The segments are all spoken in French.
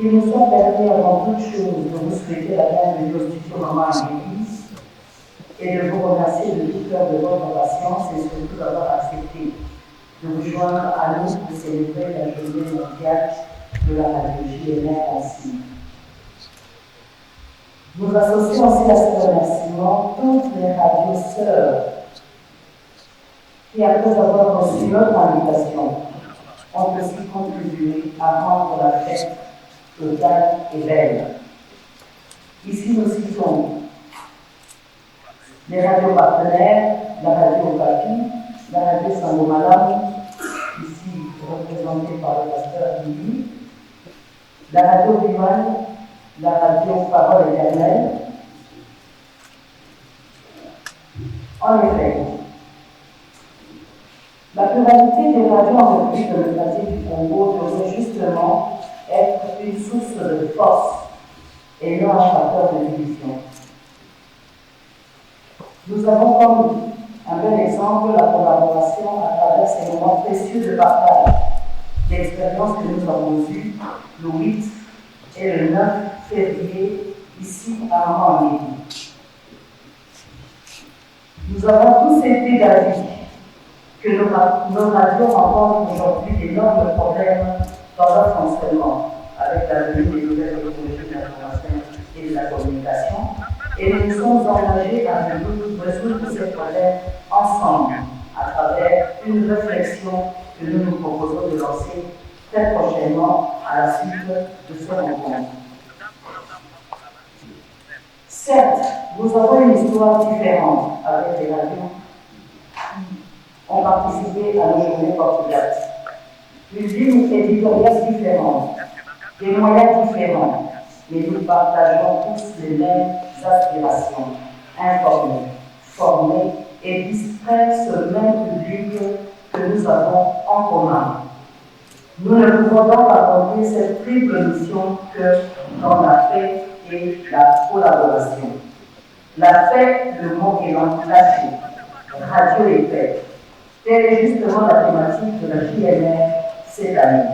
Il nous a permis avant toute chose de vous souhaiter la bienvenue au studio Maman à l'Église et de vous remercier de tout cœur de votre patience et surtout d'avoir accepté de vous joindre à nous pour célébrer la journée mondiale de la radiologie et mère ainsi. Nous associons aussi à ce remerciement toutes les radios sœurs qui, après avoir reçu notre invitation, ont aussi contribué à rendre la fête totale et belle. Ici, nous citons les radios partenaires, la radio Papi, la radio Saint-Malam, ici représentée par le pasteur Lili, la radio Biwan, la radio Parole éternelle. En effet, la pluralité des radios en République démocratique du Congo devrait justement être une source de force et non un facteur de division. Nous avons comme un bel exemple la collaboration à travers ces moments précieux de partage, l'expérience que nous avons eue le 8 et le 9 février ici à Maman. Nous avons tous été d'avis que nos radios rencontrent aujourd'hui d'énormes problèmes dans leur fonctionnement, avec la venue des nouvelles technologies de l'information et de la communication, et nous nous sommes engagés à résoudre ces problèmes ensemble, à travers une réflexion que nous nous proposons de lancer très prochainement à la suite de ce rencontre. Certes, nous avons une histoire différente avec les radios ont participé à nos journées portugaises. Une ligne éditoriale différente, des moyens différents, mais nous partageons tous les mêmes aspirations, informer, former et distraire ce même public que nous avons en commun. Nous ne pouvons donc accomplir cette triple mission que dans la paix et la collaboration. La paix, le mot est lâché, radio et paix. Telle est justement la thématique de la JMR cette année.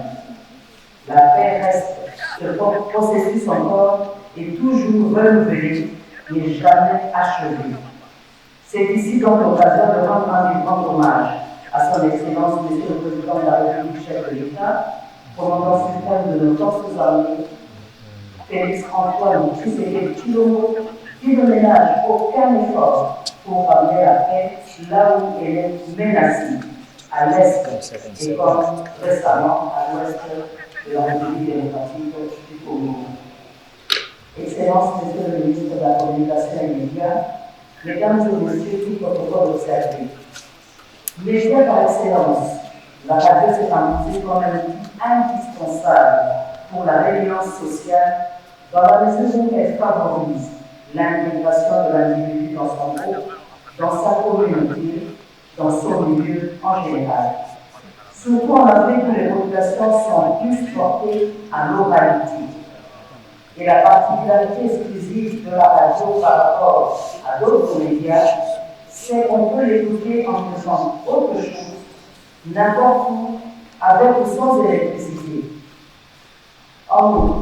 La paix reste le processus encore est toujours renouvelé, mais jamais achevé. C'est ici donc l'occasion de rendre un vibrant hommage à son Excellence, Monsieur le Président de la République, chef de l'État, commandant suprême de nos forces armées, Félix-Antoine Tshisekedi Tshilombo, qui ne ménage aucun effort pour ramener la paix là où elle est menacée, à l'Est et comme récemment à l'Ouest de la République démocratique du Congo. Excellence, Monsieur le ministre de la Communication et des Médias, Mesdames et messieurs, tout protocole observé. Média par excellence, la radio s'est imposée comme un outil indispensable pour la résilience sociale dans la mesure où elle favorise l'intégration de l'individu dans son groupe, dans sa communauté, dans son milieu en général. Surtout en Afrique où les populations sont plus portées à l'oralité. Et la particularité exclusive de la radio par rapport à d'autres médias, c'est qu'on peut l'écouter en faisant autre chose, n'importe où, avec ou sans électricité. En outre,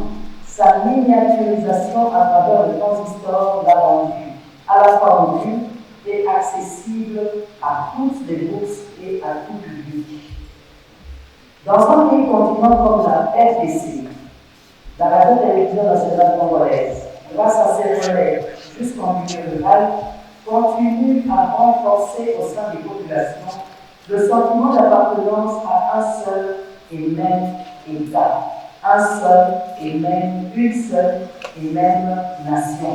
sa miniaturisation à travers le transistor l'a rendu à la fois mobile et accessible à toutes les bourses et à tout public. Dans un pays continent comme la RDC, la radio-télévision nationale congolaise, grâce à ses relais jusqu'en milieu rural, continue à renforcer au sein des populations le sentiment d'appartenance à un seul et même État, une seule et même nation.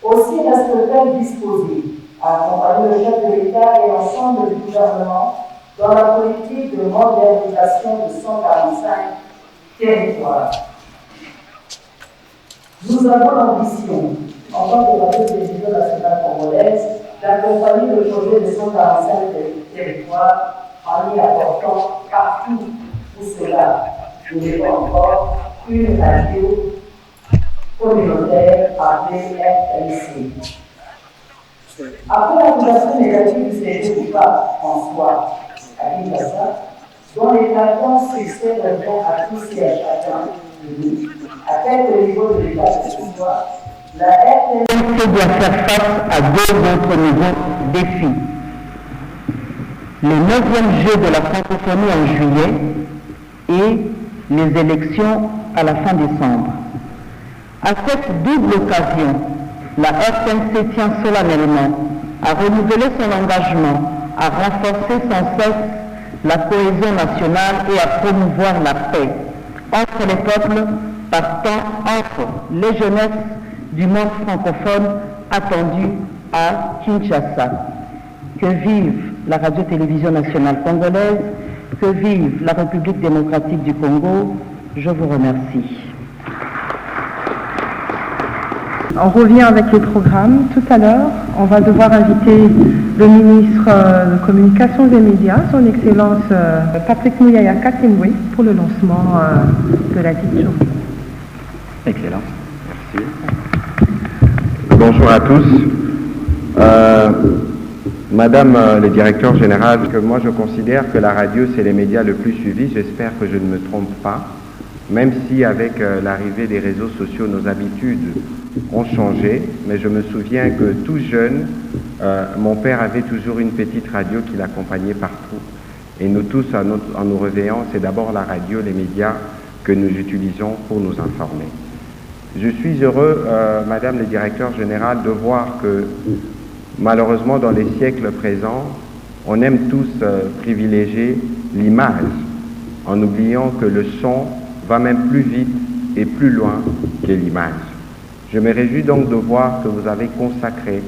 Aussi reste-t-elle disposée à accompagner le chef de l'État et l'ensemble du gouvernement dans la politique de modernisation de 145 territoires. Nous avons l'ambition, en tant que radio-télévision nationale congolaise, d'accompagner le projet de 145 territoires en y apportant partout où cela nous n'est pas encore une radio communautaire appelée RTNC. Après l'accusation négative du séjour du pape François à Kinshasa, dont les fréquences succès revient à tous et à chacun de nous, à quelques niveaux de l'état de pouvoir, la RTNC doit faire face à deux autres nouveaux défis. Le 9e jeu de la francophonie en juillet et les élections à la fin décembre. À cette double occasion, la RTNC tient solennellement à renouveler son engagement, à renforcer sans cesse la cohésion nationale et à promouvoir la paix entre les peuples, partant entre les jeunesses du monde francophone attendu à Kinshasa. Que vive la radio-télévision nationale congolaise, que vive la République démocratique du Congo. Je vous remercie. On revient avec les programmes. Tout à l'heure, on va devoir inviter le ministre de Communication et des Médias, son Excellence Patrick Mouyaya Katemwe, pour le lancement de la dite journée. Excellent. Merci. Bonjour à tous. Madame le directeur général, que moi je considère que la radio c'est les médias le plus suivis, j'espère que je ne me trompe pas, même si avec l'arrivée des réseaux sociaux nos habitudes ont changé, mais je me souviens que tout jeune, mon père avait toujours une petite radio qui l'accompagnait partout. Et nous tous, en nous réveillant, c'est d'abord la radio, les médias que nous utilisons pour nous informer. Je suis heureux, Madame le directeur général, de voir que malheureusement, dans les siècles présents, on aime tous privilégier l'image, en oubliant que le son va même plus vite et plus loin que l'image. Je me réjouis donc de voir que vous avez consacré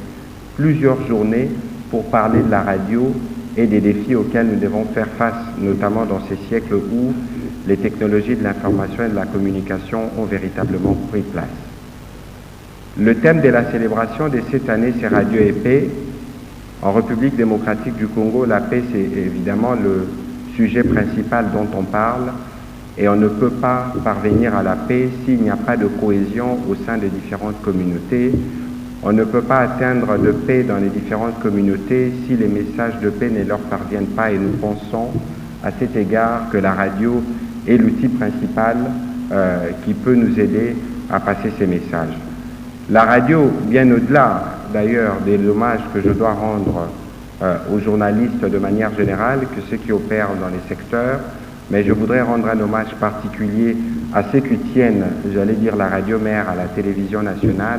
plusieurs journées pour parler de la radio et des défis auxquels nous devons faire face, notamment dans ces siècles où les technologies de l'information et de la communication ont véritablement pris place. Le thème de la célébration de cette année, c'est Radio et Paix. En République démocratique du Congo, la paix, c'est évidemment le sujet principal dont on parle. Et on ne peut pas parvenir à la paix s'il n'y a pas de cohésion au sein des différentes communautés. On ne peut pas atteindre de paix dans les différentes communautés si les messages de paix ne leur parviennent pas. Et nous pensons à cet égard que la radio est l'outil principal qui peut nous aider à passer ces messages. La radio, bien au-delà d'ailleurs des hommages que je dois rendre aux journalistes de manière générale, que ceux qui opèrent dans les secteurs, mais je voudrais rendre un hommage particulier à ceux qui tiennent, j'allais dire, la radio mère à la télévision nationale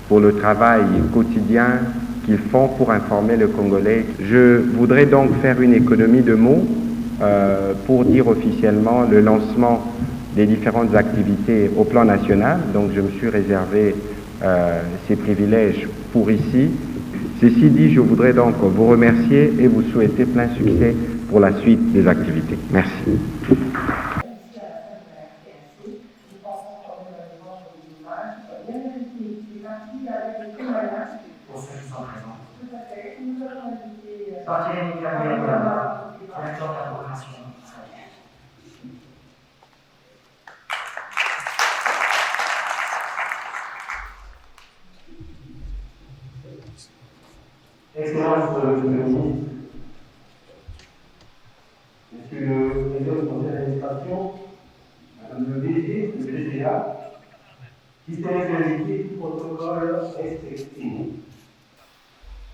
pour le travail quotidien qu'ils font pour informer le Congolais. Je voudrais donc faire une économie de mots pour dire officiellement le lancement des différentes activités au plan national. Donc je me suis réservé ces privilèges pour ici, Ceci dit, je voudrais donc vous remercier et vous souhaiter plein succès pour la suite des activités. Merci. Excellence le ministre, Monsieur le président du conseil d'administration, Madame le DG, le PCA, distingués invités, tout protocole respecté.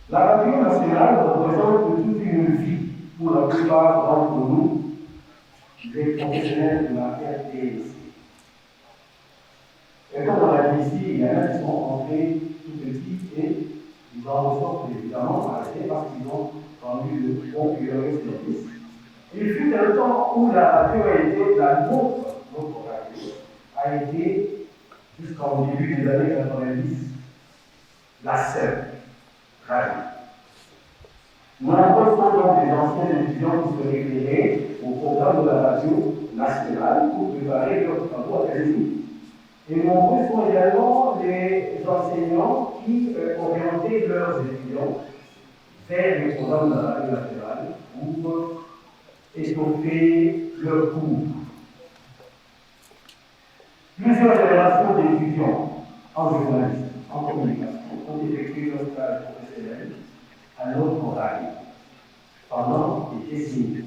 La radio nationale représente toute une vie pour la plupart d'entre nous, les professionnels de la RTC. Et comme on l'a dit ici, il y en a qui sont entrés tout petits et ils en ressortent évidemment arrêtés parce qu'ils ont rendu de bons services. Il fut un temps où la radio a été notre radio, a été jusqu'au début des années 90 la seule radio. Nombreux sont donc les anciens étudiants qui se révélaient au programme de la radio nationale pour préparer leurs travaux académiques. Et nombreux sont également les enseignants qui orientaient leurs étudiants vers le programme de la radio nationale pour étoffer leurs cours. Plusieurs générations d'étudiants en journalisme, en communication, ont effectué leur stage professionnel à notre oreille pendant des décennies.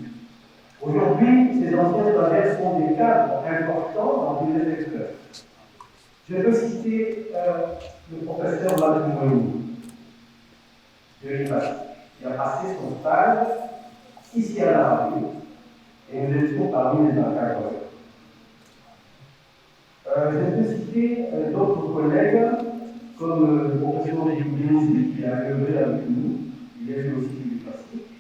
Aujourd'hui, ces anciens collègues sont des cadres importants dans tous les secteurs. Je veux citer le professeur Madoumouini de l'UNIVASI, qui a passé son stage ici à la radio, et nous étions parmi les encadreurs. Je peux citer d'autres collègues, comme le professeur Djoublis, qui a œuvré avec nous, il est aussi du plastique.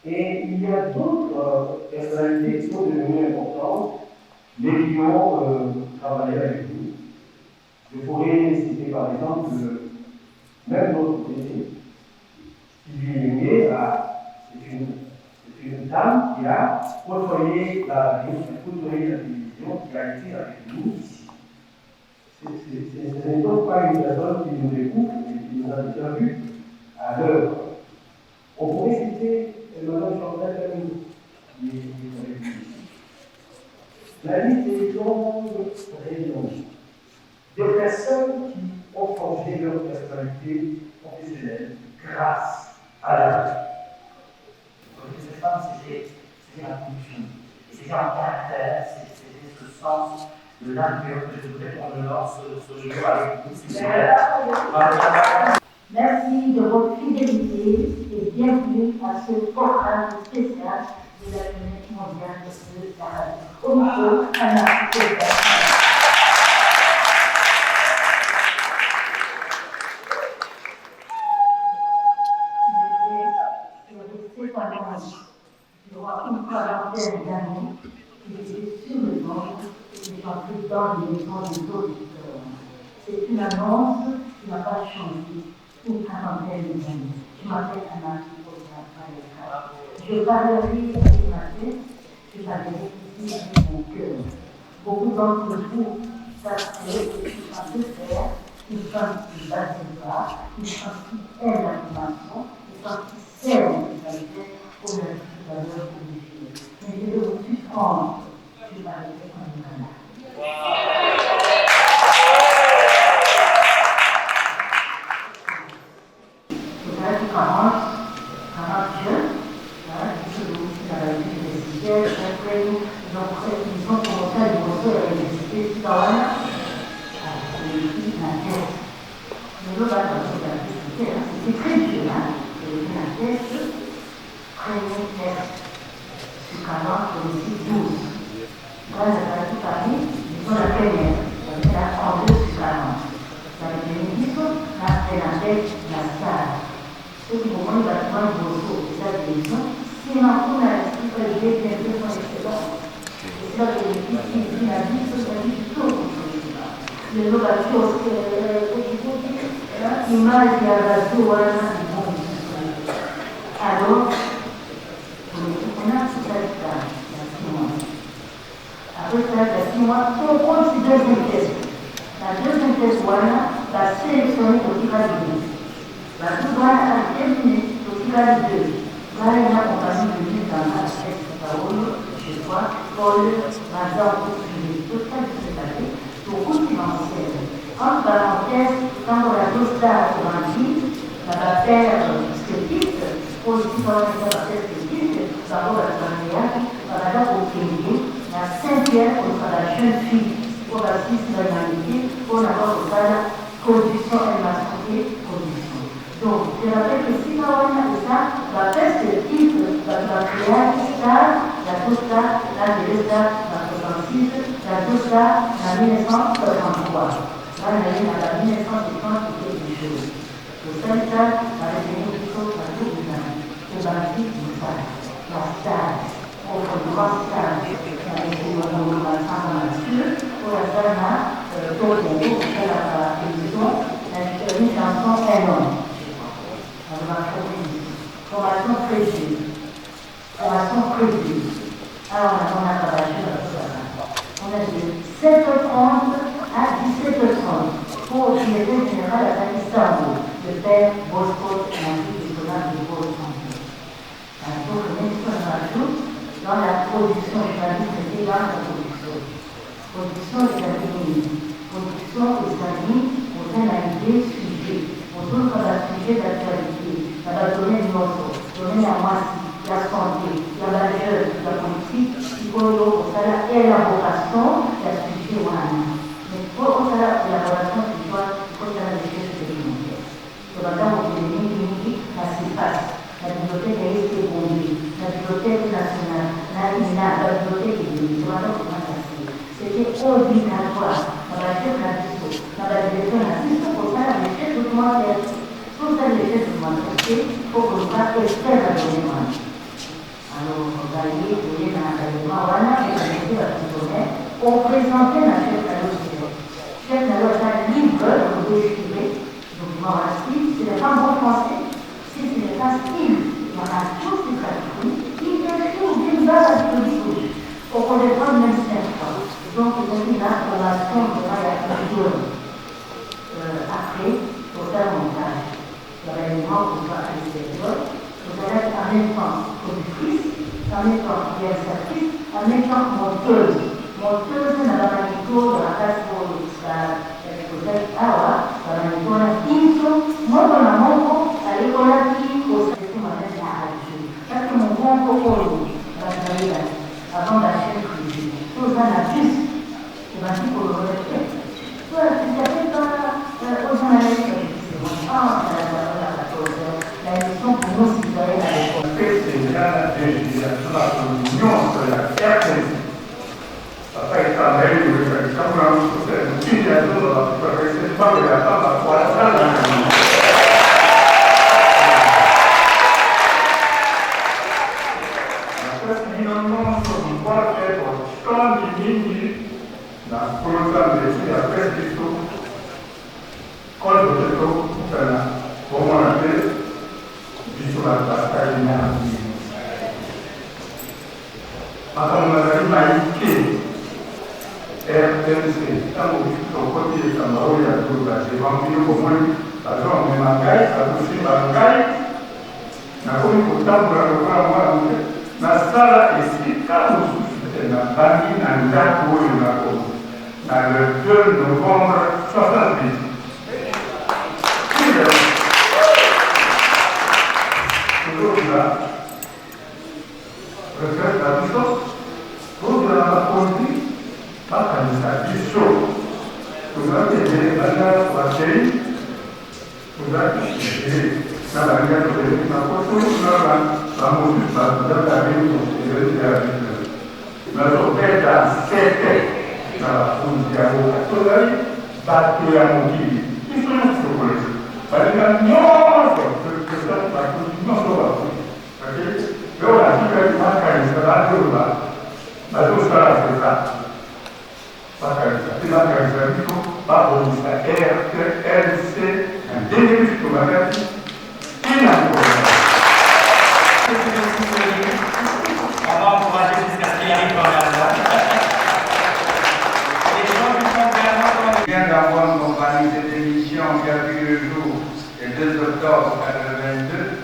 Et il y a d'autres personnalités qui sont devenues importantes, mais qui ont travaillé avec nous. Je pourrais citer par exemple même notre côté, Sylvie Lenguet, c'est une dame qui a côtoyé la radio, qui a côtoyé la télévision, qui a été avec nous ici. Ce n'est donc pas une personne qui nous découvre et qui nous a déjà vus à l'œuvre. On pourrait citer Mme Chantal Camille, qui est avec nous ici. La liste est longue, très longue. Des personnes qui ont forgé leur personnalité professionnelle grâce à la radio. Cette femme, c'était la culture, c'était un caractère, c'était ce sens de nature que je voudrais qu'on lance ce jour avec vous. Merci de votre fidélité et bienvenue à ce programme spécial de la Journée mondiale de la radio. Au micro, Anna Péter. Une quarantaine d'années, il était sur le monde et il est entré dans les maisons des auditeurs. C'est une annonce qui n'a pas changé une quarantaine d'années. Je m'appelle Anna Péter. Je parlerai avec ma tête, je parlerai ici avec mon cœur. Beaucoup d'entre vous savent que ça peut faire une femme qui ne bâtit pas, une femme qui aime l'information, une femme qui sait la qualité pour la valeur unifiée. Mais je vais vous suspendre, je parlerai en Uganda. Voilà qui commence, 40 jeunes, ils se trouvent dans la université, après ils ont commencé à bosser à l'université de Tawana, la thèse. Mais l'autre, c'était très dur, la thèse. Premier test sur 40, aussi 12. Dans la partie Paris, ils ont la première, c'est la 32 sur 40. Dans le bénéfice, c'est la tête de la salle. Ceux qui vont prendre le bâtiment de Bosso, c'est ça la télévision. Si maintenant on a l'esprit prélevé, bien sûr, son excellence. Et c'est là que les filles qui la vie, ce sont du tout contre les gens. Les voitures, c'est image ya watu wana alors on a tout ça dans 6 mois. Après ça, il y a 6 mois, on compte deuxième thèse. La deuxième thèse va sélectionner le tirage. La douane a terminé le tirage 2. Là, il y a compagnie de lui dans la tête de Paolo, chez toi, Paul, Mazan, tout ça qui s'est passé, beaucoup financier. Entre parenthèses, quand on a tout ça pour un titre, ça va faire ce titre, aussi pour la faire ce titre, ça va être un lien, ça va être au pays, la 5e pour la jeune fille, pour la 6e humanité, pour avoir la production et la santé, production. Donc, je rappelle que si on a ça, la peste titre, la création, la douce, la délesta, la 66, la douce, la 1963. Là, on a eu la 1950 qui était du jour. Le seul ça, la réunion du saut, la douce, le bâti, la stage, au fond du grand stage, la réunion de la nature, pour la zona, pour les groupes, pour la télévision, une chanson énorme. Formation précise. Formation précise. Alors, on a travaillé on a de 7h30 à 17h30 pour le directeur général à Istanbul, le père Bosco, l'invité du programme de Bosco. Donc, on rajoute dans la production, je vais dire, dans la production. Production des amis, production des amis, on a la idée sujet. On trouve dans la sujet d'actualité. Ça va donner le morceau, donner la masse, la santé, la valeur, la politique, psychologue, l'élaboration, la sujet ouana. Mais pour l'élaboration spirituelle, il faut faire des choses expérimentales. C'est maintenant on dit la CIPAS, la bibliothèque a été bombée, la bibliothèque nationale, la INA, la bibliothèque de l'Église, c'est maintenant comment ça se fait. C'était obligatoire. On va faire la discours, on va direction la discours pour ça, les chefs documentaires. Tout ça, les chefs documentaires, pour qu'on va extraire la demande. Alors, on va aller donner dans l'enseignement, voilà, et on va pour présenter la chef d'allocation. Chef d'allocation libre, on peut écrire, document raciste, ce n'est pas bon français, si ce n'est pas style, il y en a tous qui traduisent, il y a toujours d'une base à disposition, pour qu'on les prenne même 5 fois. Donc, on a dit la formation de la culture. Après, pour faire le montage, il y a l'élément pour faire l'extérieur, vous allez en même temps productrice, en même temps réalisatrice, en même temps monteuse. Monteuse dans la manico, dans la place pour l'exposé Awa, dans la manico, la Kinso, moi dans la monco, à l'école qui, au système de la radio. Parce que mon grand coco, avant d'acheter le produit, tout ça n'a plus, c'est parti pour le rejeter. Voilà, tu savais pas, aux journalistes, la émission pour nous, si vous avez la réponse. C'est la législation de l'Union sur la RTC. Après, ça a été le cas de l'utilisation de la profession, pas de la femme à quoi ça n'a pas. Finalement, on voit être quand il dit la programme de la presse du tout, quand le tout, pour moi, la paix, sur la bataille de la vie. Quand on a dit RTC, quand on dit qu'on continue à m'envoyer à tout le monde, j'ai vendu au moins, parce qu'on met ma caille, ça aussi ma caille, n'a pas eu autant pour la voir, na sala esika mosusu na bangi na ndako oyo na le 2 novembre 70. Aujourd'hui, retraite la biso, aujourd'hui la conduite, makanisa biso, vous avez été bana watei, vous avez été na bangi ya tobeli na koto na vamos para mas o pé da sete na função toda aí bateu a mão aqui isso não é surpresa mas ele nossa porque está batendo não só ok eu acho que ele marca isso lá do lado mas os caras está marca isso aqui marca isso aqui babonista RC dégâts du programme, et la On va encourager jusqu'à ce qu'il arrive quand même. Je viens d'avoir une compagnie cette émission qui a vu le jour le 2 octobre 1982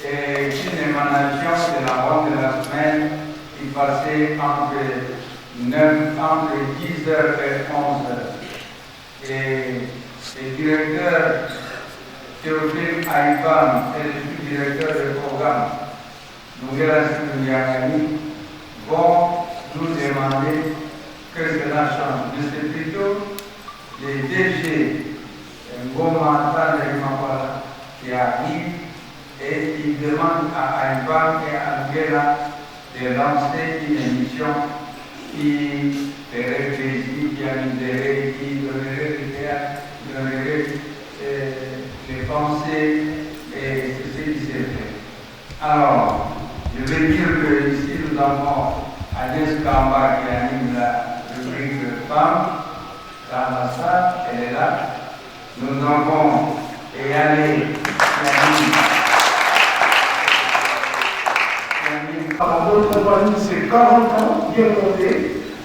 et une émanation de la vente de la semaine qui passait entre 10h et 11h. Et le directeur Théophile Aïban et le sous-directeur du programme Nougela Sidouniakani vont nous demander que cela change. Mais c'est plutôt les DG Ngoma Tane Mapala qui arrivent et qui demandent à Aïban et à Nougela de lancer une émission qui ferait plaisir, qui animerait, qui donnerait du théâtre, qui donnerait les pensées et ce qui s'est fait. Alors, je vais dire que ici nous avons Agnès Kamba qui anime la rubrique Femmes, l'ambassade, elle est là. Nous avons Eyane qui anime. Notre compagnie, c'est 40 ans, bien monté.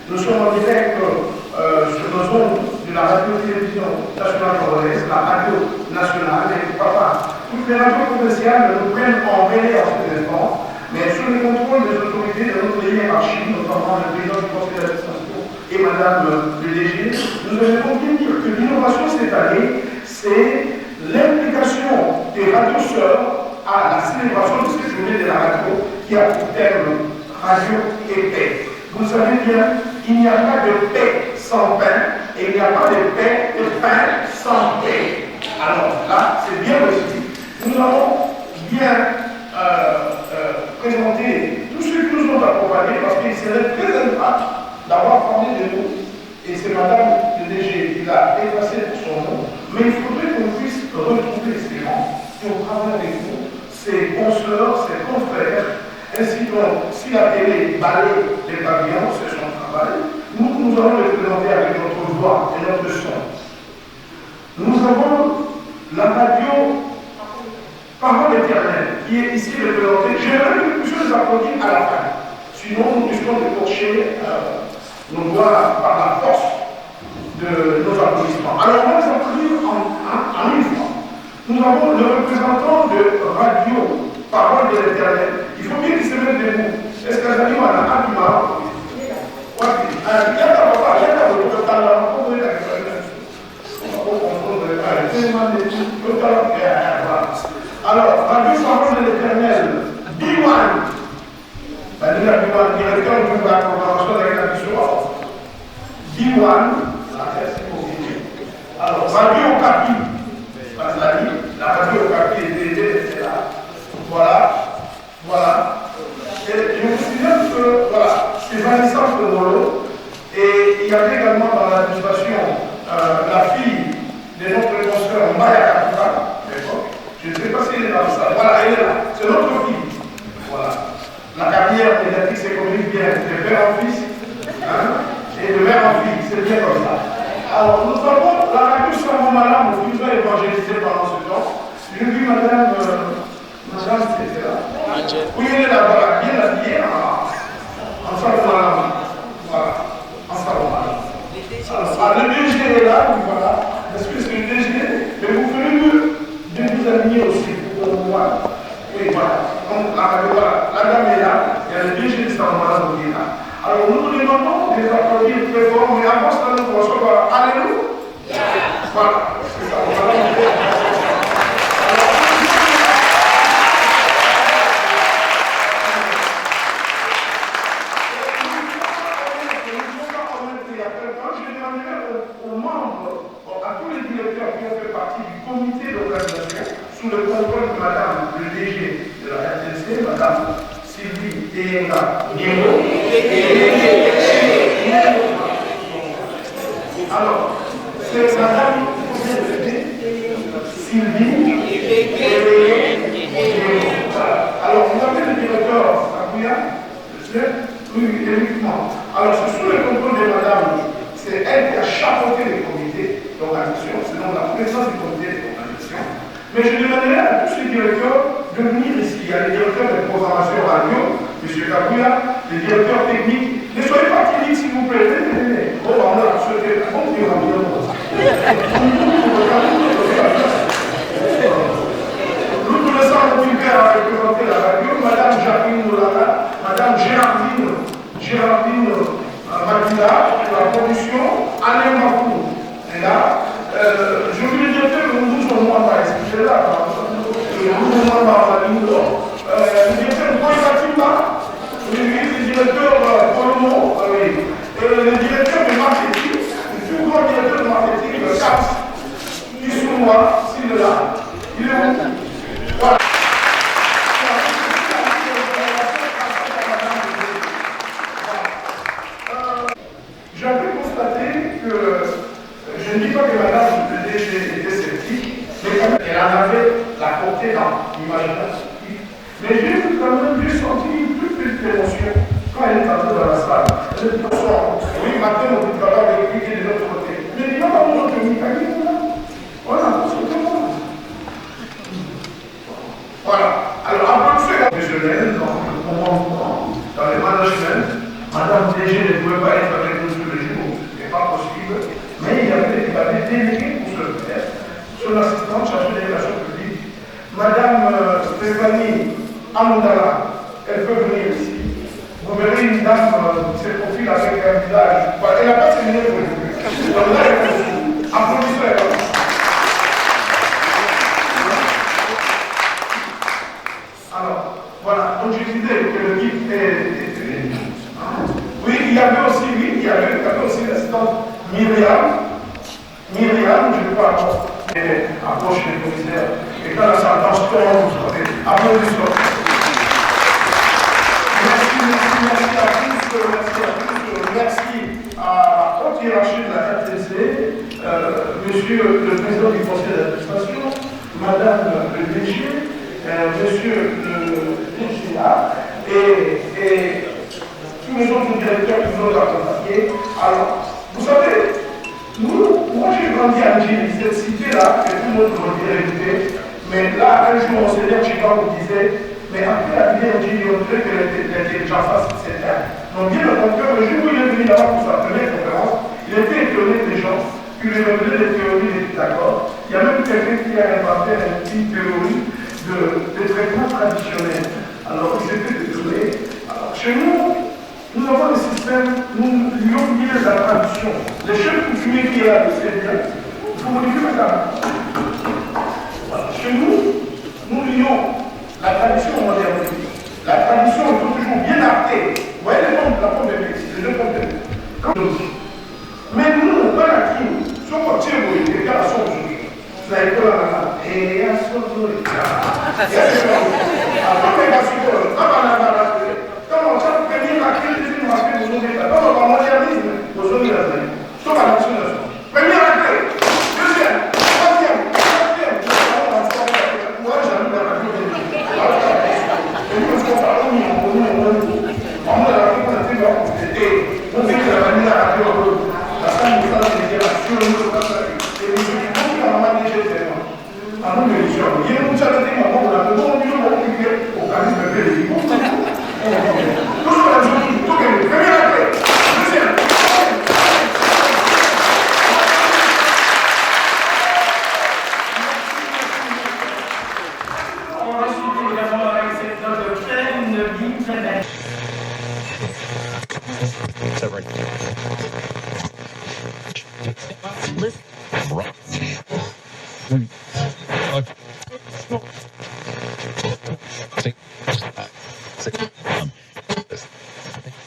Nous sommes en direct sur nos ondes de la radio-télévision nationale congolaise, la radio nationale, et papa. Toutes les radios commerciales nous prennent en relais en ce instant, mais sous le contrôle des autorités de notre hiérarchie, notamment le président du conseil d'administration et madame le DG, nous avons bien dire que l'innovation cette année, c'est l'implication des radios sœurs à la célébration de cette journée de la radio qui a pour terme radio et paix. Vous savez bien, il n'y a pas de paix sans pain et il n'y a pas de paix de pain sans paix. Alors là, c'est bien reçu. Nous avons bien présenté tous ceux qui nous ont accompagnés parce qu'il serait très agréable d'avoir parlé de nous. Et c'est madame le DG qui l'a effacé pour son nom. Mais il faudrait qu'on puisse retrouver ces gens et au travers avec nous, ses consoeurs, ses confrères. Ainsi donc, si la télé balaye les pavillons, c'est son travail, nous allons les présenter avec notre voix et notre son. Nous avons la radio Parole éternelle, qui est ici représentée. J'aimerais que nous puissions les applaudir à la fin. Sinon, nous risquons de torcher nos doigts par la force de nos applaudissements. Alors, on va les applaudir en une fois. Nous avons le représentant de Radio Parole de l'Éternel. Il faut bien qu'il se mette debout. Est-ce que les amis ont un argument? Alors, Radio Parole de l'Éternel, B1, directeur de la programmation de la mission, B1, alors, Radio Okapi, la radio Okapi est là. Voilà. Et je vous signale que, voilà, c'est Vanessa Komolo, et il y avait également dans l'administration la fille de notre consoeur Maya Kakuka, je ne sais pas si elle est dans ça. Voilà, elle est là. C'est notre fille. Voilà. La carrière médiatique s'économique bien de père en fils, et de mère en fille, c'est bien comme ça. Alors, nous avons la radio Samomala, qui nous a évangélisé pendant ce temps. J'ai vu madame, c'était là. Oui, elle est là, voilà, bien habillée en Samomala. Voilà, en Samomala. Alors, le DG est là, voilà. Est-ce que c'est le DG? Mais vous venez de vous aligner aussi pour voir. Oui, voilà. Donc, la dame est là, il y a le DG de Samomala qui est là. Alors, nous nous demandons de les applaudir très fort, mais avant cela, nous commençons par Alléluia. Voilà, c'est ça. Je demanderai aux membres, à tous les directeurs qui ont fait partie du comité d'organisation, sous le contrôle de madame le DG de la RTC, madame Sylvie Eyenga Niemo. Alors, c'est madame Sylvie Eyenga Niemo. Alors, vous avez le directeur Akouya, oui, uniquement. Alors, c'est sous le contrôle de madame, c'est elle qui a chapeauté les comités d'organisation, c'est donc la présidence du comité d'organisation. Mais je demanderai à tous les directeurs de venir ici. Il y a les directeurs de programmation radio, M. Kabouya, les directeurs techniques. Ne soyez pas timides, s'il vous plaît. Venez. On va en souhaiter un bon Dieu. Nous nous laissons occupés à représenter la radio. Madame Jacqueline Molana, Madame Gérardine Makila, pour la production, Alain Makou est là. Je voulais dire que nous sommes moins pas expliqués là. Nous sommes moins pas le directeur Boy Fatima, le directeur Polomo, et le directeur de marketing, le plus grand directeur de marketing, le CAPS, qui sont moi, s'il est là. Il est où? Voilà. J'avais constaté que, je ne dis pas que madame le DG était sceptique, mais quand même, elle en avait la portée dans l'imaginaire. Mais j'ai senti une toute petite émotion quand elle est entrée dans la salle. Elle dit bonsoir. Oui, maintenant, on va avoir expliqué de l'autre côté. Mais dis non, on a mis voilà, c'est tout le monde. Voilà. Alors, après ce professionnel, dans le management, madame DG ne pouvait pas être avec nous tous les jours. Ce n'est pas possible. Mais il y avait des délégués pour ce faire. Son assistante chargée des relations publiques, madame Stéphanie Amoudala, elle peut venir ici. Vous verrez une dame qui se profile avec un visage. Elle n'a pas terminé pour vous. Applaudissez-la. Alors, voilà. Donc je disais que le guide est. Oui, il y avait aussi l'assistante Myriam, je ne vais pas approcher les commissaires. Et quand la sentence tombe, applaudissons. Merci à la haute hiérarchie de la RTC, monsieur le président du conseil d'administration, madame le DG, monsieur le DGA et tous les autres directeurs qui nous ont accompagnés. Alors, vous savez, moi j'ai grandi à Algérie, cette cité-là, que tout le monde doit hériter, mais là, un jour, on s'est dit, Chicago vous disait, mais après la vie d'Algérie, on dirait que l'intelligence face s'éteint. Donc, bien le contraire, le jour où il est venu là-bas pour sa première conférence, il était étonné des gens, il lui révélait des théories, il était d'accord. Il y a même quelqu'un qui a inventé une théorie de traitement traditionnel. Alors, ils étaient étonnés. Alors, chez nous avons des systèmes, nous lions bien la tradition. Les chefs coutumiers qui est là, c'est bien. Il faut modifier ça. Voilà. Chez nous lions la tradition au modernité. La tradition, il faut toujours bien acter. Vous voyez les noms de la pomme de pix, les deux pommes de pix. Mais nous, on va la qui, si on tire, les gars sont aujourd'hui. Vous avez pas la main. Et il y a ce que vous avez. Il y a ce que vous avez. Après, il y a ce que vous avez. Quand on s'est prévenu la crise, on va faire des choses. Quand on va modernisme, aux zones de la zone. Sauf à la nation de la zone. Première acte. Deuxième. Troisième. Quatrième. Moi, j'aime la radio. Et nous, on parle au niveau. On a la radio qu'on a fait leur compléter. On dit que la radio, la radio, la salle nous a des générations, nous sommes pas ça. Et nous sommes beaucoup dans la main des gens. À nous, les gens. Il y a une chose à dire, on a de bons millions de publics au charisme de pays. Listen.